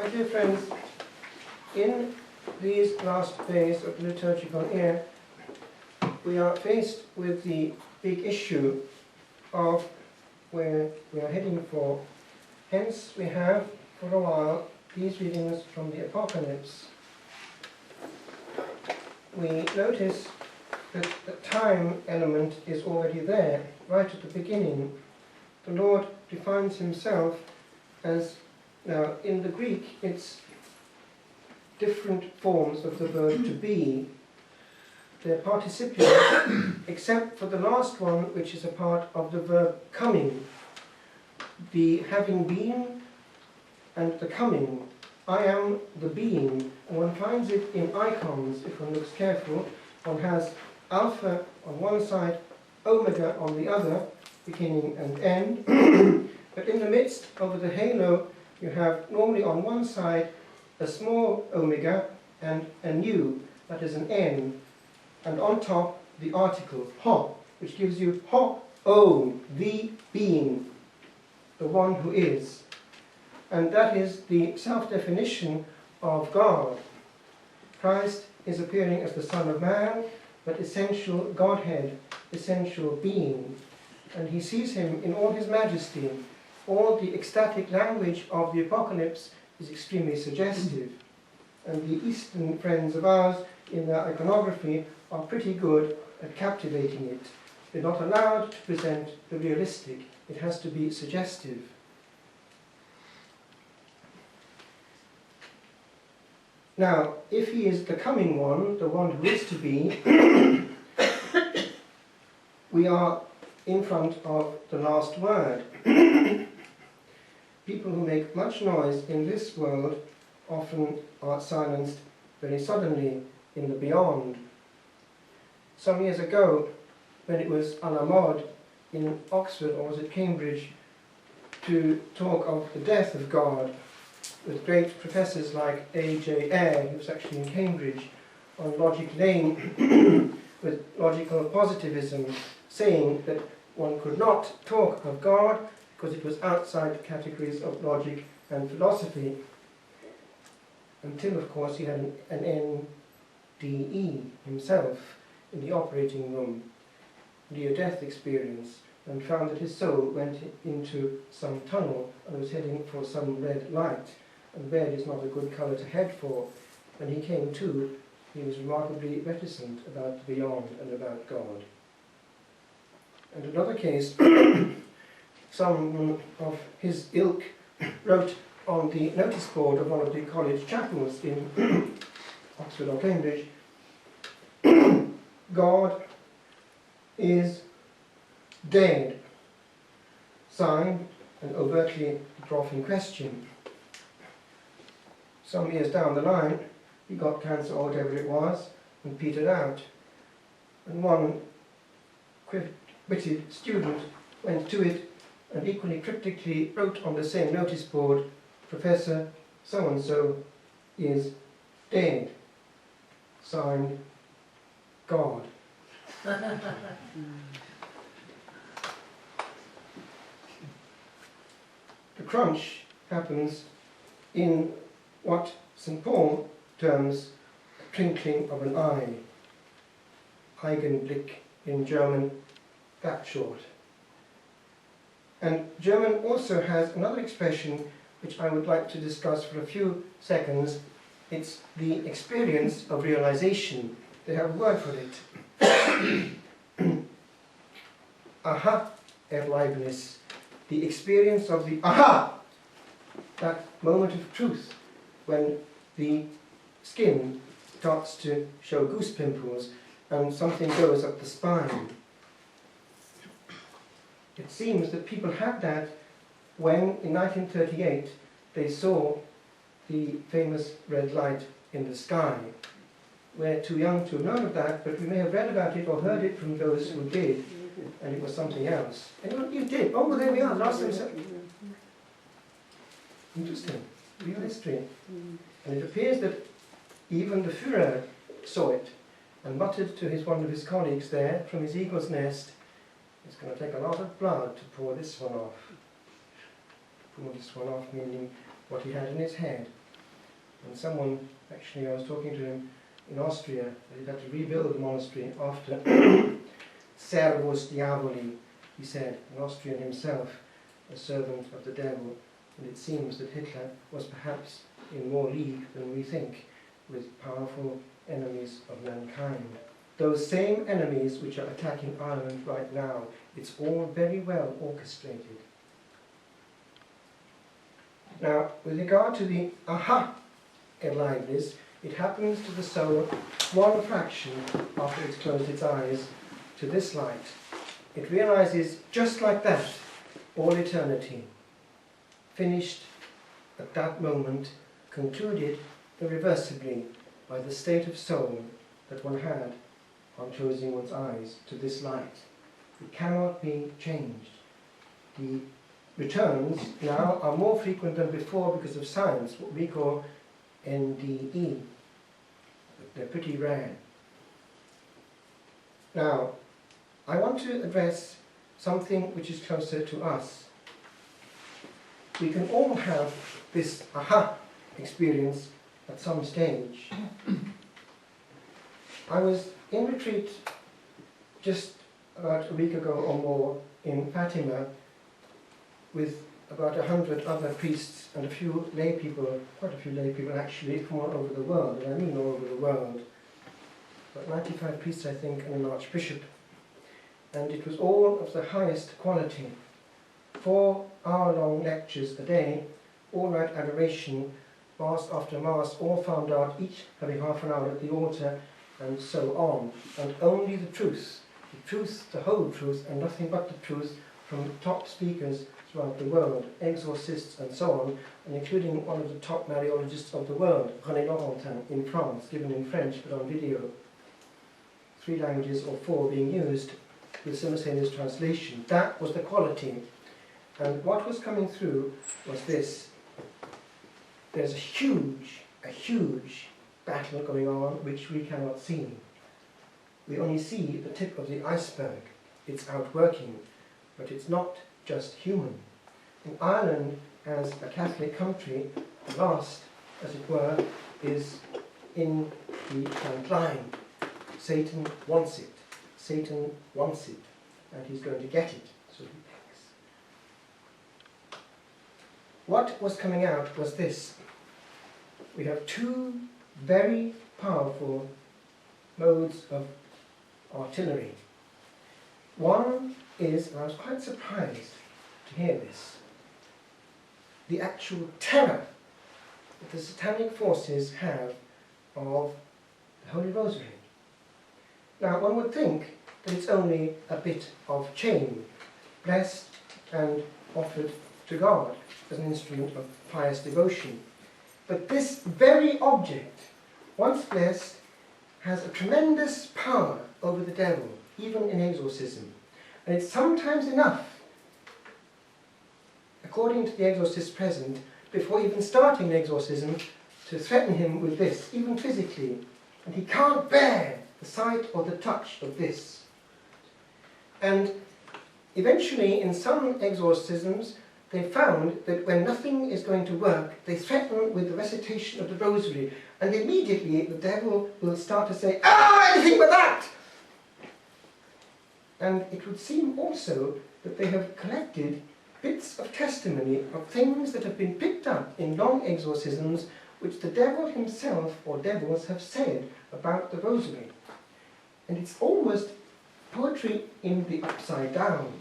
My dear friends, in these last days of the liturgical year, we are faced with the big issue of where we are heading for. Hence, we have, for a while, these readings from the Apocalypse. We notice that the time element is already there, right at the beginning. The Lord defines himself as, now in the Greek it's different forms of the verb to be. They're participial, except for the last one, which is a part of the verb coming. The having been and the coming. I am the being. And one finds it in icons, if one looks careful. One has alpha on one side, omega on the other, beginning and end. But in the midst, over the halo, you have normally on one side a small omega and a nu, that is an n. And on top, the article, ho, which gives you ho, o, the being, the one who is. And that is the self-definition of God. Christ is appearing as the Son of Man, but essential Godhead, essential being. And he sees him in all his majesty. All the ecstatic language of the Apocalypse is extremely suggestive. And the Eastern friends of ours, in their iconography, are pretty good at captivating it. They're not allowed to present the realistic. It has to be suggestive. Now, if he is the coming one, the one who is to be, we are in front of the last word. People who make much noise in this world often are silenced very suddenly in the beyond. Some years ago, when it was a la mode in Oxford, or was it Cambridge, to talk of the death of God, with great professors like A.J. Eyre, who was actually in Cambridge, on Logic Lane, with logical positivism, saying that one could not talk of God because it was outside the categories of logic and philosophy, until, of course, he had an NDE himself in the operating room, near-death experience, and found that his soul went into some tunnel and was heading for some red light. And red is not a good colour to head for. When he came to, he was remarkably reticent about the beyond and about God. And another case, someone of his ilk wrote on the notice board of one of the college chapels in Oxford or Cambridge, God is dead, signed and overtly in question. Some years down the line, he got cancer or whatever it was, and petered out. And one quick-witted student went to it and equally cryptically wrote on the same notice board, Professor so-and-so is dead, signed God. The crunch happens in what St. Paul terms a twinkling of an eye. Augenblick in German, that short. And German also has another expression which I would like to discuss for a few seconds. It's the experience of realization. They have a word for it. Aha, Erlebnis. The experience of the aha, that moment of truth, when the skin starts to show goose pimples and something goes up the spine. It seems that people had that when, in 1938, they saw the famous red light in the sky. We're too young to have known of that, but we may have read about it or heard it from those who did, and it was something else. Anyone? You did? Oh, well, there we are, last time. Interesting. Real history. And it appears that even the Führer saw it and muttered to one of his colleagues there from his eagle's nest, it's going to take a lot of blood to pour this one off. Pour this one off, meaning what he had in his head. And someone, actually I was talking to him in Austria, they had to rebuild the monastery after Servus Diaboli, he said, an Austrian himself, a servant of the devil. And it seems that Hitler was perhaps in more league than we think with powerful enemies of mankind. Those same enemies which are attacking Ireland right now, it's all very well orchestrated. Now, with regard to the aha aliveness, it happens to the soul one fraction after it's closed its eyes to this light. It realizes just like that all eternity, finished at that moment, concluded irreversibly by the state of soul that one had on closing one's eyes to this light. It cannot be changed. The returns now are more frequent than before because of science, what we call NDE. But they're pretty rare. Now, I want to address something which is closer to us. We can all have this aha experience at some stage. I was in retreat just about a week ago or more in Fatima with about 100 other priests and a few lay people, quite a few lay people actually, from all over the world, and I mean all over the world. About 95 priests, I think, and an archbishop. And it was all of the highest quality. 4-hour-long lectures a day, all night adoration, Mass after Mass, all found out, each having half an hour at the altar, and so on. And only the truth, the whole truth, and nothing but the truth from top speakers throughout the world, exorcists and so on, and including one of the top Mariologists of the world, René Laurentin, in France, given in French but on video. 3 languages or 4 being used with simultaneous translation. That was the quality. And what was coming through was this. There's a huge battle going on which we cannot see. We only see the tip of the iceberg. It's outworking, but it's not just human. In Ireland, as a Catholic country, the last, as it were, is in the front line. Satan wants it. Satan wants it, and he's going to get it, so he thinks. What was coming out was this. We have 2 very powerful modes of artillery. One is, and I was quite surprised to hear this, the actual terror that the satanic forces have of the Holy Rosary. Now, one would think that it's only a bit of chain, blessed and offered to God as an instrument of pious devotion. But this very object, once blessed, has a tremendous power over the devil, even in exorcism. And it's sometimes enough, according to the exorcist present, before even starting the exorcism, to threaten him with this, even physically. And he can't bear the sight or the touch of this. And eventually, in some exorcisms, they found that when nothing is going to work, they threaten with the recitation of the Rosary, and immediately the devil will start to say, "Ah, anything but that!" And it would seem also that they have collected bits of testimony of things that have been picked up in long exorcisms, which the devil himself or devils have said about the Rosary. And it's almost poetry in the upside down.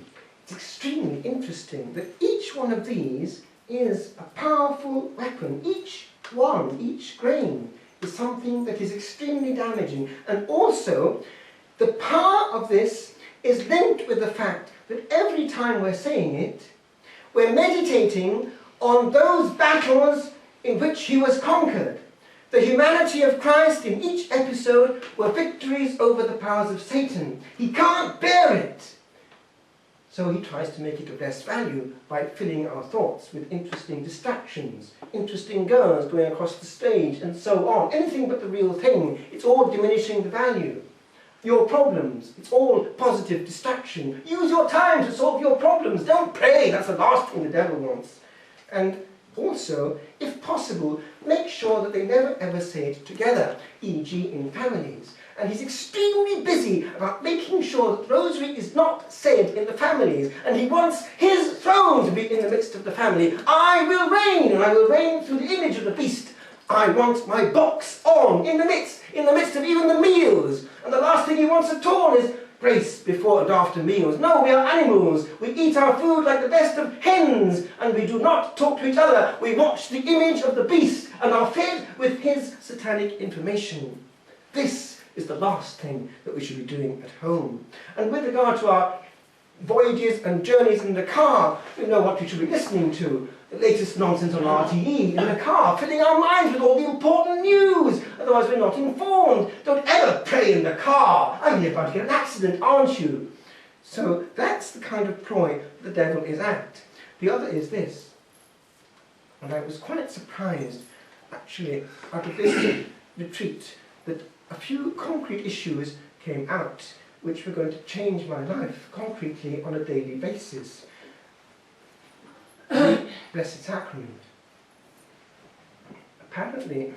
It's extremely interesting that each one of these is a powerful weapon. Each one, each grain, is something that is extremely damaging. And also, the power of this is linked with the fact that every time we're saying it, we're meditating on those battles in which he was conquered. The humanity of Christ in each episode were victories over the powers of Satan. He can't bear it. So he tries to make it of less value by filling our thoughts with interesting distractions, interesting girls going across the stage, and so on. Anything but the real thing. It's all diminishing the value. Your problems, it's all positive distraction. Use your time to solve your problems. Don't pray. That's the last thing the devil wants. And Also, if possible, make sure that they never ever say it together, e.g. in families. And he's extremely busy about making sure that the rosary is not said in the families, and he wants his throne to be in the midst of the family. I will reign, and I will reign through the image of the beast. I want my box on, in the midst of even the meals. And the last thing he wants at all is grace before and after meals. No, we are animals. We eat our food like the best of hens, and we do not talk to each other. We watch the image of the beast and are fed with his satanic information. This is the last thing that we should be doing at home. And with regard to our voyages and journeys in the car, we know what we should be listening to. The latest nonsense on RTE in the car, filling our minds with all the important news. Otherwise we're not informed. Don't ever pray in the car. I mean, you're about to get an accident, aren't you? So that's the kind of ploy the devil is at. The other is this. And I was quite surprised, actually, out of this retreat, that a few concrete issues came out which were going to change my life concretely on a daily basis. The Blessed Sacrament. Apparently,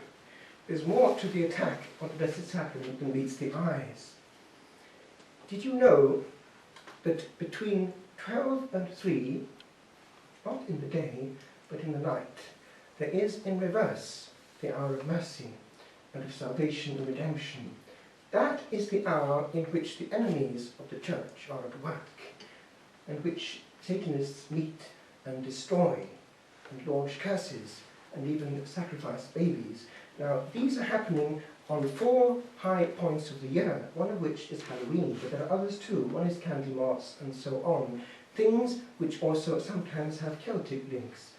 there's more to the attack on the Blessed Sacrament than meets the eyes. Did you know that between 12 and 3, not in the day, but in the night, there is in reverse the hour of mercy and of salvation and redemption? That is the hour in which the enemies of the Church are at work, and which Satanists meet and destroy, and launch curses, and even sacrifice babies. Now, these are happening on 4 high points of the year, one of which is Halloween, but there are others too. One is Candlemas, and so on. Things which also sometimes have Celtic links.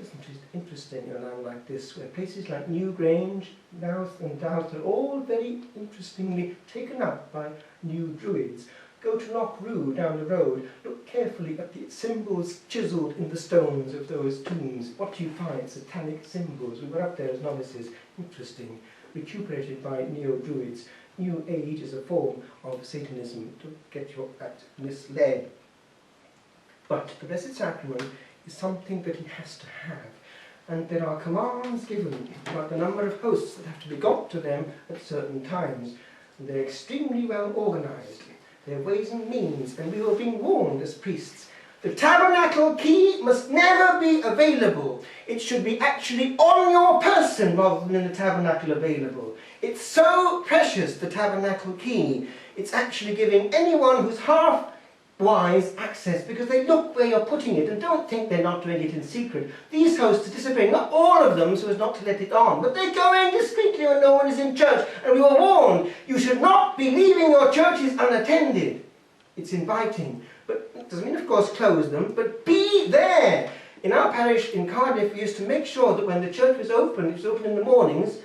Isn't it interesting in a land like this, where places like Newgrange, Louth and Douth are all very interestingly taken up by new druids. Go to Knockrew down the road, look carefully at the symbols chiselled in the stones of those tombs. What do you find? Satanic symbols. We were up there as novices. Interesting. Recuperated by neo-druids. New Age is a form of Satanism to get you misled. But the Blessed Sacrament is something that he has to have. And there are commands given about the number of hosts that have to be got to them at certain times. And they're extremely well organised. Their ways and means, and we were being warned as priests. The tabernacle key must never be available. It should be actually on your person rather than in the tabernacle available. It's so precious, the tabernacle key. It's actually giving anyone who's half wise access, because they look where you're putting it and don't think they're not doing it in secret. These hosts are disappearing, not all of them so as not to let it on, but they go in discreetly when no one is in church. And we were warned, you should not be leaving your churches unattended. It's inviting, but it doesn't mean of course close them, but be there. In our parish in Cardiff, we used to make sure that when the church was open, it was open in the mornings,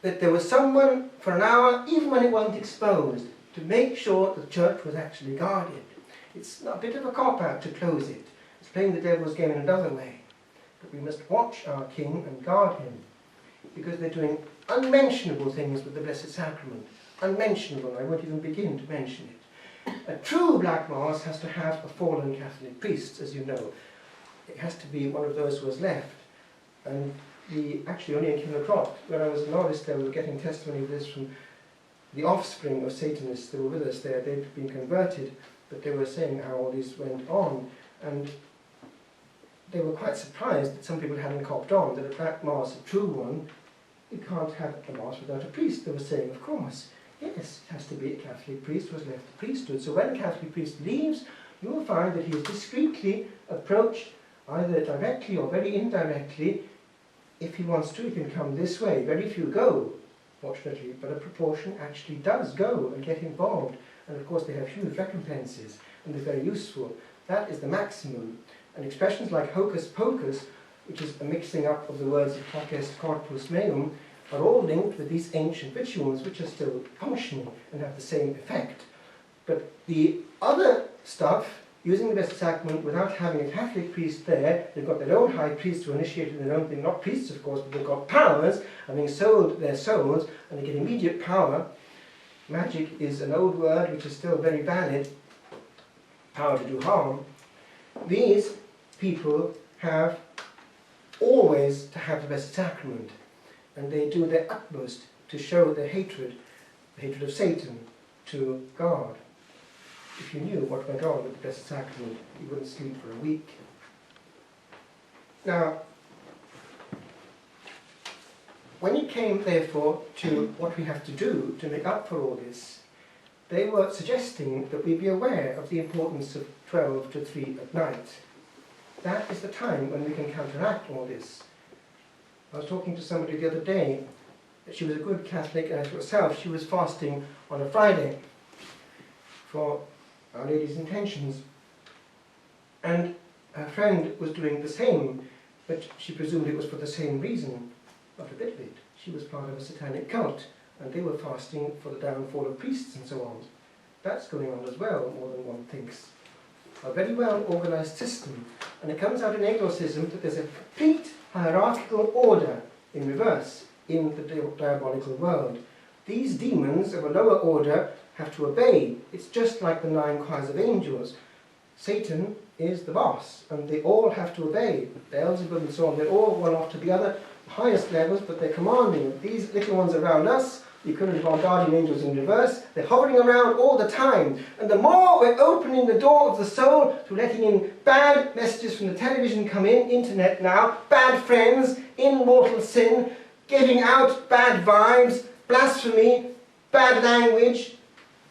that there was someone for an hour, even when it wasn't exposed, to make sure the church was actually guarded. It's a bit of a cop-out to close it. It's playing the devil's game in another way. But we must watch our King and guard him, because they're doing unmentionable things with the Blessed Sacrament. Unmentionable, I won't even begin to mention it. A true Black Mass has to have a fallen Catholic priest, as you know. It has to be one of those who was left. And actually only in Kilnacroft, where I was a novice there, we were getting testimony of this from the offspring of Satanists that were with us there. They'd been converted, but they were saying how all this went on, and they were quite surprised that some people hadn't copped on that a Black Mass, a true one, you can't have a Mass without a priest. They were saying, of course, yes, it has to be a Catholic priest who has left the priesthood. So when a Catholic priest leaves, you will find that he is discreetly approached, either directly or very indirectly. If he wants to, he can come this way. Very few go, fortunately, but a proportion actually does go and get involved. And of course they have huge recompenses, and they're very useful. That is the maximum. And expressions like hocus pocus, which is a mixing up of the words hoc est corpus meum, are all linked with these ancient rituals which are still functioning and have the same effect. But the other stuff, using the Blessed Sacrament without having a Catholic priest there, they've got their own high priest who initiated their own thing, not priests of course, but they've got powers, having sold their souls, and they get immediate power. Magic is an old word which is still very valid, power to do harm. These people have always to have the Blessed Sacrament, and they do their utmost to show their hatred, the hatred of Satan, to God. If you knew what went on with the Blessed Sacrament, you wouldn't sleep for a week. Now, when it came, therefore, to what we have to do to make up for all this, they were suggesting that we be aware of the importance of 12 to 3 at night. That is the time when we can counteract all this. I was talking to somebody the other day. She was a good Catholic, and as herself, she was fasting on a Friday for Our Lady's intentions. And her friend was doing the same, but she presumed it was for the same reason. Not a bit of it. She was part of a satanic cult, and they were fasting for the downfall of priests and so on. That's going on as well, more than one thinks. A very well organised system, and it comes out in exorcism that there's a complete hierarchical order in reverse in the diabolical world. These demons of a lower order have to obey. It's just like the 9 choirs of angels. Satan is the boss, and they all have to obey. Beelzebub and so on, they're all one after the other, the highest levels, but they're commanding. These little ones around us, the equivalent of our guardian angels in reverse, they're hovering around all the time. And the more we're opening the door of the soul to letting in bad messages from the television come in, internet now, bad friends, in mortal sin, getting out bad vibes, blasphemy, bad language,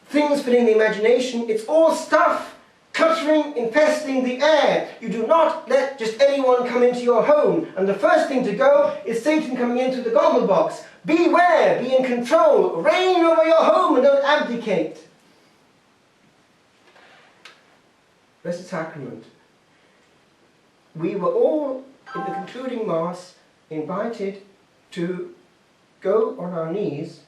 things filling the imagination, it's all stuff cluttering, infesting the air. You do not let just anyone come into your home. And the first thing to go is Satan coming into the goggle box. Beware, be in control, reign over your home and don't abdicate. Blessed Sacrament. We were all, in the concluding Mass, invited to go on our knees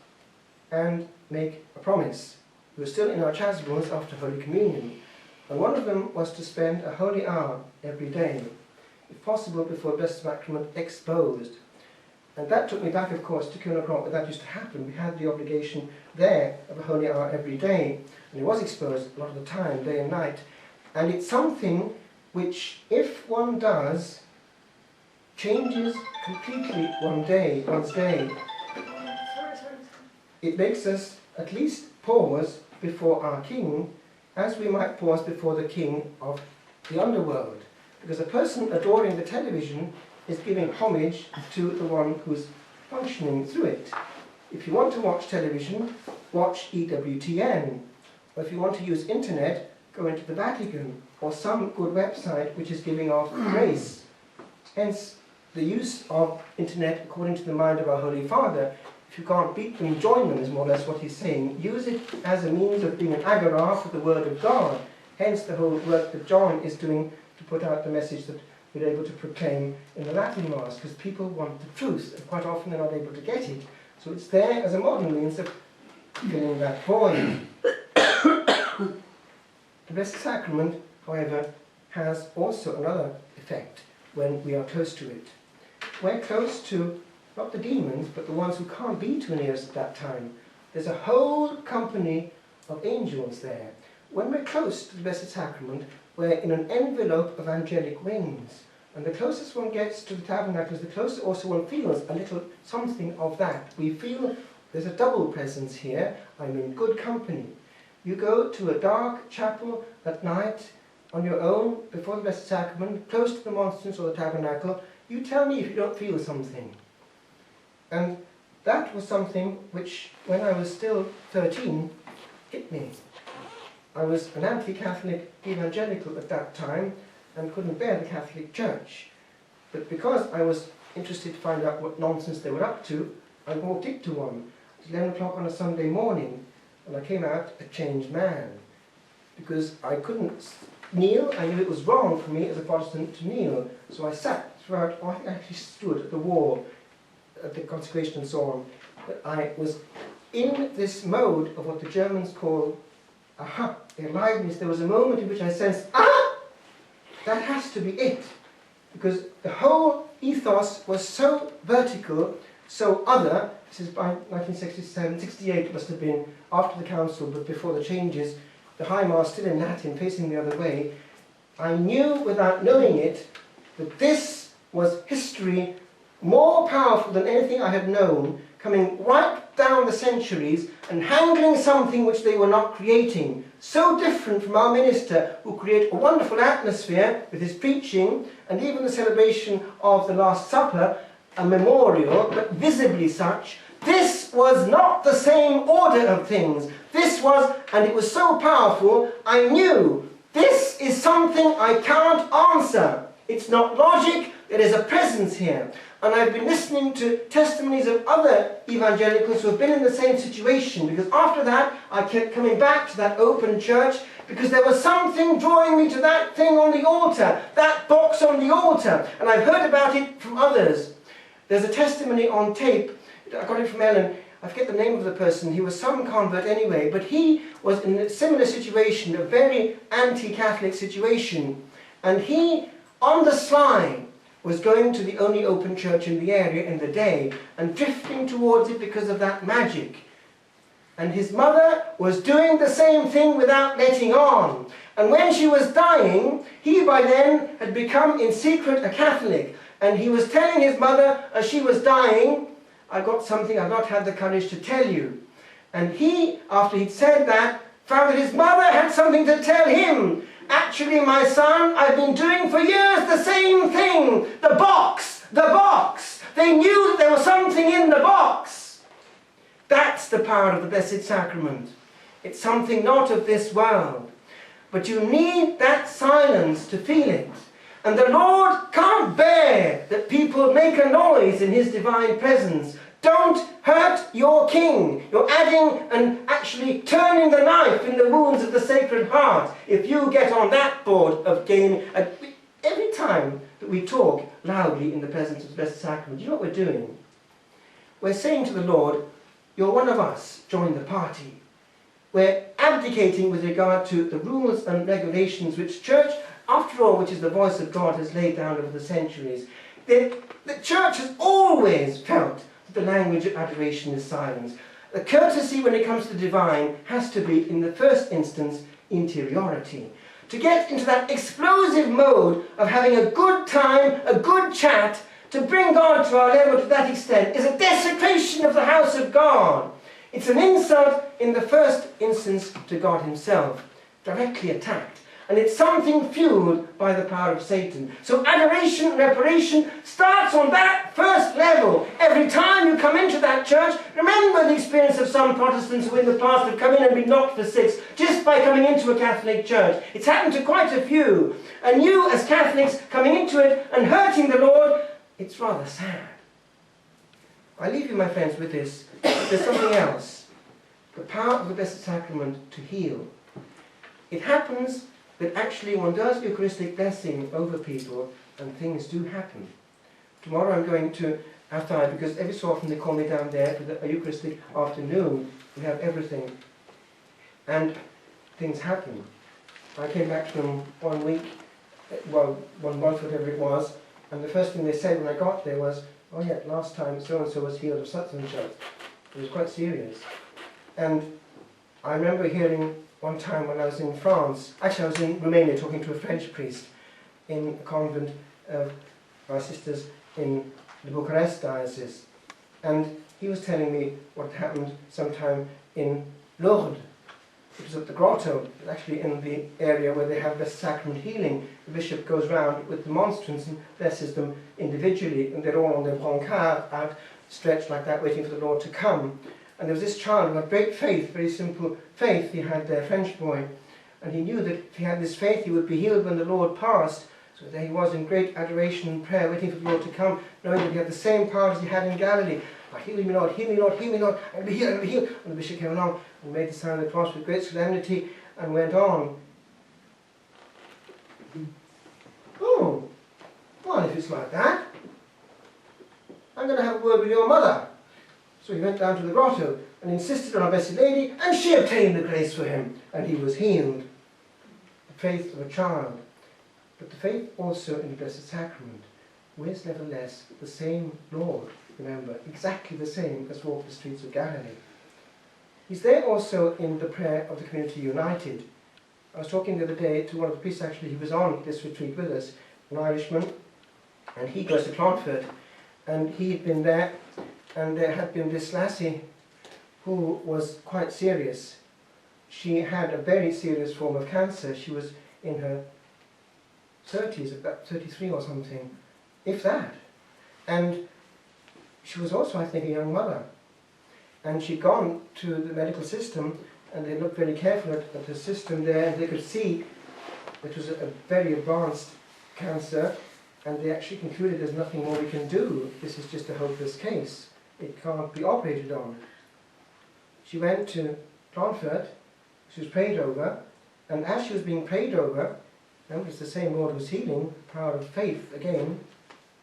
and make a promise. We were still in our chasubles after Holy Communion. And one of them was to spend a holy hour every day, if possible before the Blessed Sacrament exposed. And that took me back, of course, to Cenacle, where that used to happen. We had the obligation there of a holy hour every day, and it was exposed a lot of the time, day and night. And it's something which, if one does, changes completely one's day. It makes us at least pause before our King, as we might pause before the king of the underworld. Because a person adoring the television is giving homage to the one who's functioning through it. If you want to watch television, watch EWTN. Or if you want to use internet, go into the Vatican, or some good website which is giving off grace. Hence, the use of internet according to the mind of our Holy Father. If you can't beat them, join them, is more or less what he's saying. Use it as a means of being an agora for the Word of God. Hence the whole work that John is doing to put out the message that we're able to proclaim in the Latin Mass, because people want the truth, and quite often they're not able to get it. So it's there as a modern means of filling that void. The Blessed Sacrament, however, has also another effect when we are close to it. We're close to not the demons, but the ones who can't be too near us at that time. There's a whole company of angels there. When we're close to the Blessed Sacrament, we're in an envelope of angelic wings. And the closest one gets to the tabernacle is the closer also one feels a little something of that. We feel there's a double presence here. I'm in good company. You go to a dark chapel at night on your own before the Blessed Sacrament, close to the monstrance or the tabernacle. You tell me if you don't feel something. And that was something which, when I was still 13, hit me. I was an anti-Catholic evangelical at that time and couldn't bear the Catholic Church. But because I was interested to find out what nonsense they were up to, I walked into one at 11 o'clock on a Sunday morning, and I came out a changed man. Because I couldn't kneel, I knew it was wrong for me as a Protestant to kneel. So I sat throughout, or I actually stood at the wall at the consecration and so on. But I was in this mode of what the Germans call aha, aliveness. There was a moment in which I sensed, ah, that has to be it. Because the whole ethos was so vertical, so other. This is by 1967, 68 it must have been, after the council, but before the changes. The High Mass still in Latin, facing the other way. I knew without knowing it that this was history more powerful than anything I had known, coming right down the centuries and handling something which they were not creating. So different from our minister, who created a wonderful atmosphere with his preaching and even the celebration of the Last Supper, a memorial, but visibly such. This was not the same order of things. This was, and it was so powerful, I knew this is something I can't answer. It's not logic, there is a presence here. And I've been listening to testimonies of other evangelicals who have been in the same situation, because after that I kept coming back to that open church, because there was something drawing me to that thing on the altar, that box on the altar, and I've heard about it from others. There's a testimony on tape, I got it from Ellen, I forget the name of the person, he was some convert anyway, but he was in a similar situation, a very anti-Catholic situation, and he, on the sly, was going to the only open church in the area in the day and drifting towards it because of that magic. And his mother was doing the same thing without letting on. And when she was dying, he by then had become in secret a Catholic. And he was telling his mother as she was dying, "I got something I've not had the courage to tell you." And he, after he'd said that, found that his mother had something to tell him. "Actually, my son, I've been doing for years the same thing. The box, the box." They knew that there was something in the box. That's the power of the Blessed Sacrament. It's something not of this world. But you need that silence to feel it. And the Lord can't bear that people make a noise in his divine presence. Don't hurt your King. You're adding and actually turning the knife in the wounds of the Sacred Heart if you get on that board of game. Every time that we talk loudly in the presence of the Blessed Sacrament, you know what we're doing? We're saying to the Lord, "You're one of us, join the party." We're abdicating with regard to the rules and regulations which Church, after all, which is the voice of God, has laid down over the centuries. The Church has always felt the language of adoration is silence. The courtesy when it comes to the divine has to be, in the first instance, interiority. To get into that explosive mode of having a good time, a good chat, to bring God to our level to that extent, is a desecration of the house of God. It's an insult in the first instance to God himself, directly attacked. And it's something fueled by the power of Satan. So adoration, reparation starts on that first level. Every time you come into that church, remember the experience of some Protestants who in the past have come in and been knocked for six just by coming into a Catholic church. It's happened to quite a few. And you as Catholics coming into it and hurting the Lord, it's rather sad. I leave you, my friends, with this. There's something else. The power of the Blessed Sacrament to heal. It happens that actually one does Eucharistic blessing over people and things do happen. Tomorrow I'm going to Athai, because every so often they call me down there for the Eucharistic afternoon. We have everything. And things happen. I came back to them 1 week, well, 1 month, whatever it was, and the first thing they said when I got there was, "Oh yeah, last time so-and-so was healed of such and such." It was quite serious. And I remember hearing one time when I was in France, actually I was in Romania talking to a French priest in a convent of our sisters in the Bucharest diocese. And he was telling me what happened sometime in Lourdes. It was at the grotto, actually in the area where they have the sacrament healing. The bishop goes round with the monstrance and blesses them individually, and they're all on their brancard out, stretched like that, waiting for the Lord to come. And there was this child who had great faith, very simple faith. He had a French boy, and he knew that if he had this faith, he would be healed when the Lord passed. So there he was in great adoration and prayer, waiting for the Lord to come, knowing that he had the same power as he had in Galilee. "Oh, heal me, Lord, heal me, Lord, heal me, Lord, I'll be healed, I'll be healed." And the bishop came along and made the sign of the cross with great solemnity and went on. "Oh, well, if it's like that, I'm going to have a word with your mother." So he went down to the grotto and insisted on our Blessed Lady, and she obtained the grace for him, and he was healed. The faith of a child. But the faith also in the Blessed Sacrament, where's nevertheless the same Lord, remember, exactly the same as walked the streets of Galilee. He's there also in the prayer of the community united. I was talking the other day to one of the priests, actually, he was on this retreat with us, an Irishman, And he goes to Clonfert, and he had been there, and there had been this lassie who was quite serious. She had a very serious form of cancer. She was in her 30s, about 33 or something, if that. And she was also, I think, a young mother. And she'd gone to the medical system, and they looked very carefully at the system there, and they could see it was a very advanced cancer, and they actually concluded there's nothing more we can do. This is just a hopeless case. It can't be operated on. She went to Clonfert, she was prayed over, and as she was being prayed over, remember it's the same Lord who's healing, power of faith again,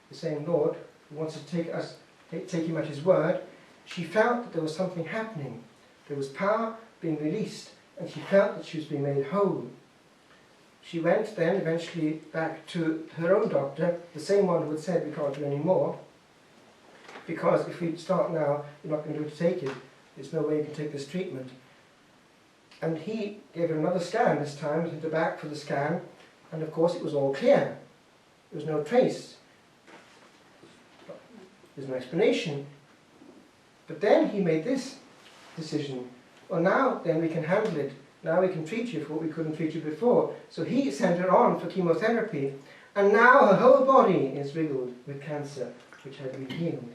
the same Lord who wants to take him at his word. She felt that there was something happening. There was power being released, and she felt that she was being made whole. She went then eventually back to her own doctor, the same one who had said we can't do any more, because if we start now, you're not going to be able to take it. There's no way you can take this treatment. And he gave her another scan this time, sent her back for the scan, and of course it was all clear. There was no trace. There's no explanation. But then he made this decision. Well, now then we can handle it. Now we can treat you for what we couldn't treat you before. So he sent her on for chemotherapy, and now her whole body is riddled with cancer, which had been healed.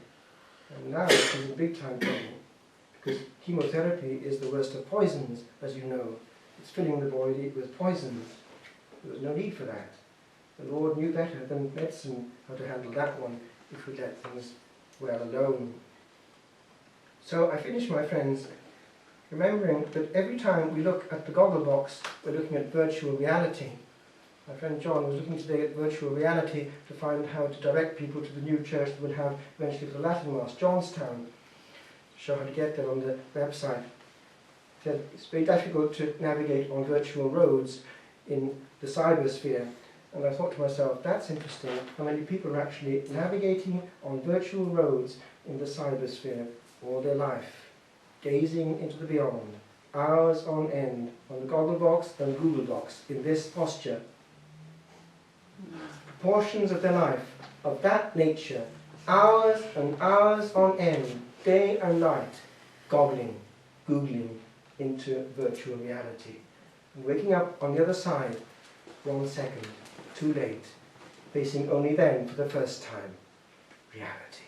And now she's in big time trouble, because chemotherapy is the worst of poisons, as you know. It's filling the body with poisons. There was no need for that. The Lord knew better than medicine how to handle that one if we let things well alone. So I finish, my friends, remembering that every time we look at the goggle box, we're looking at virtual reality. My friend John was looking today at virtual reality to find how to direct people to the new church that we'll have eventually for the Latin Mass, Johnstown. Show how to get there on the website. He said it's very difficult to navigate on virtual roads in the cybersphere. And I thought to myself, that's interesting, how many people are actually navigating on virtual roads in the cybersphere all their life, gazing into the beyond, hours on end, on the goggle box and Google box, in this posture. Proportions of their life, of that nature, hours and hours on end, day and night, goggling, googling into virtual reality. And waking up on the other side, 1 second, too late, facing only then, for the first time, reality.